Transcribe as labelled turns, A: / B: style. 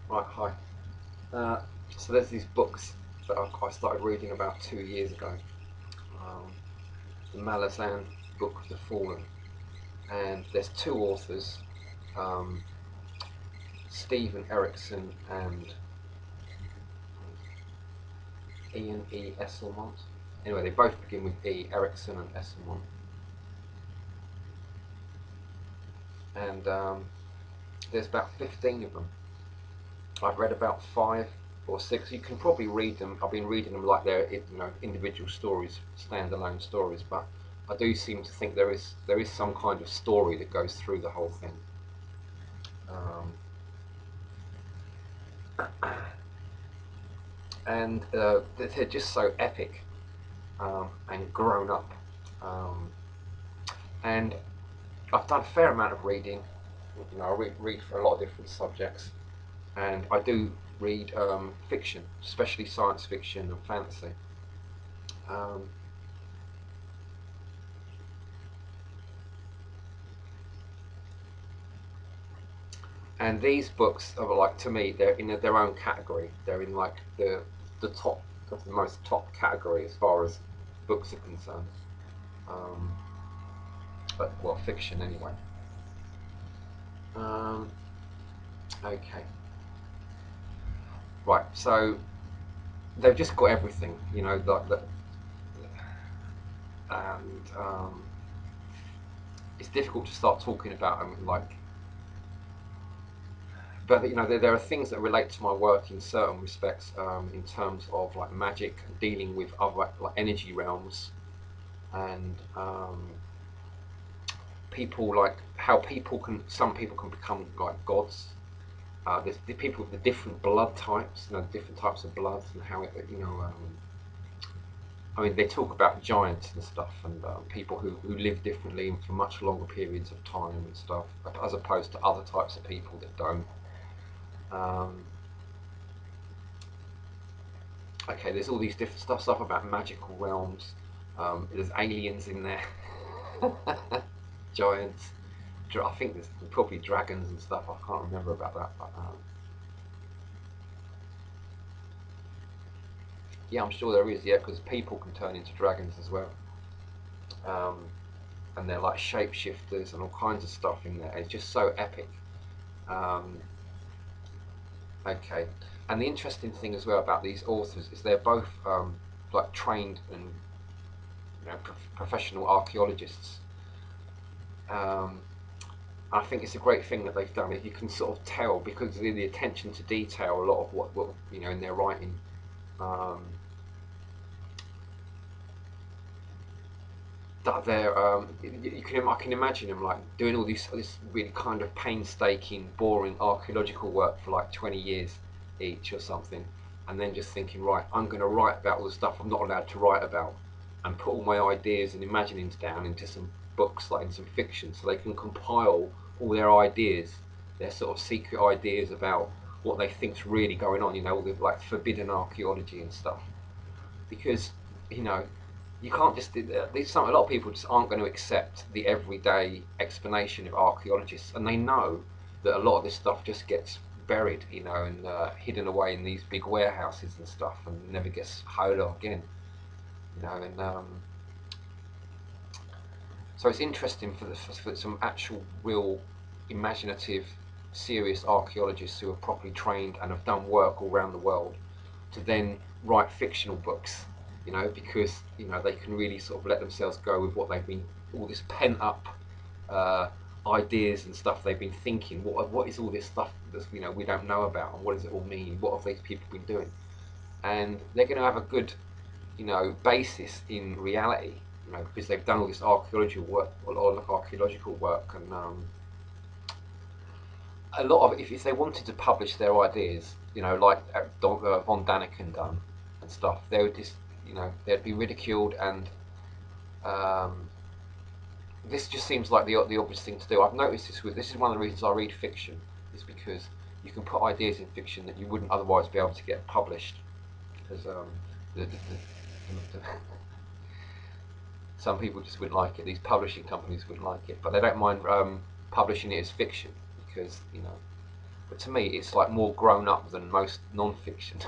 A: Right, hi. Uh, so there's these books that I started reading about 2 years ago. Um, the Malazan book of the Fallen, and there's two authors, um, Stephen Erickson and Ian E. Esselmont. Anyway, they both begin with E. Erickson and Esselmont, and there's about 15 of them. I've read about 5 or 6. You can probably read them. I've been reading them like they're individual stories, standalone stories, but I do seem to think there is some kind of story that goes through the whole thing. Um, and they're just so epic and grown up. Um, and I've done a fair amount of reading. I read for a lot of different subjects, and I do read fiction, especially science fiction and fantasy. Um, and these books are like, to me, they're in their own category. They're in like the top of the most top category as far as books are concerned. Um, but well, fiction anyway. Um, okay, right. So they've just got everything, like that, and it's difficult to start talking about them, like. But there are things that relate to my work in certain respects, in terms of like magic, dealing with other like energy realms, and people, like how some people can become like gods. There's the people with the different blood types, different types of blood, and how I mean, they talk about giants and stuff, and people who live differently and for much longer periods of time and stuff, as opposed to other types of people that don't. Um, okay, there's all these different stuff about magical realms. There's aliens in there, giants. I think there's probably dragons and stuff. I can't remember about that, but yeah, I'm sure there is. Yeah, because people can turn into dragons as well, um, and they're like shapeshifters and all kinds of stuff in there. It's just so epic. Um, okay, and the interesting thing as well about these authors is they're both like trained and professional archaeologists. Um, I think it's a great thing that they've done. You can sort of tell because of the attention to detail. A lot of what in their writing. Um, that they're I can imagine them like doing all this really kind of painstaking, boring archaeological work for like 20 years each or something, and then just thinking, right, I'm going to write about all the stuff I'm not allowed to write about, and put all my ideas and imaginings down into some books, like in some fiction, so they can compile all their ideas, their sort of secret ideas about what they think's really going on. All the like forbidden archaeology and stuff, because you know you can't just a lot of people just aren't going to accept the everyday explanation of archaeologists, and they know that a lot of this stuff just gets buried, and hidden away in these big warehouses and stuff, and never gets heard of again. And so it's interesting for some actual, real, imaginative, serious archaeologists who are properly trained and have done work all around the world to then write fictional books, because they can really sort of let themselves go with what they've been, all this pent up uh, ideas and stuff they've been thinking. What is all this stuff that we don't know about, and what does it all mean? What have these people been doing? And they're going to have a good basis in reality, because they've done all this archaeological work, and a lot of if they wanted to publish their ideas, like von Daniken done and stuff, they would just, they'd be ridiculed, and um, this just seems like the obvious thing to do. I've noticed this is one of the reasons I read fiction, is because you can put ideas in fiction that you wouldn't otherwise be able to get published, because the some people just wouldn't like it. These publishing companies wouldn't like it, but they don't mind publishing it as fiction, because But to me, it's like more grown up than most non-fiction.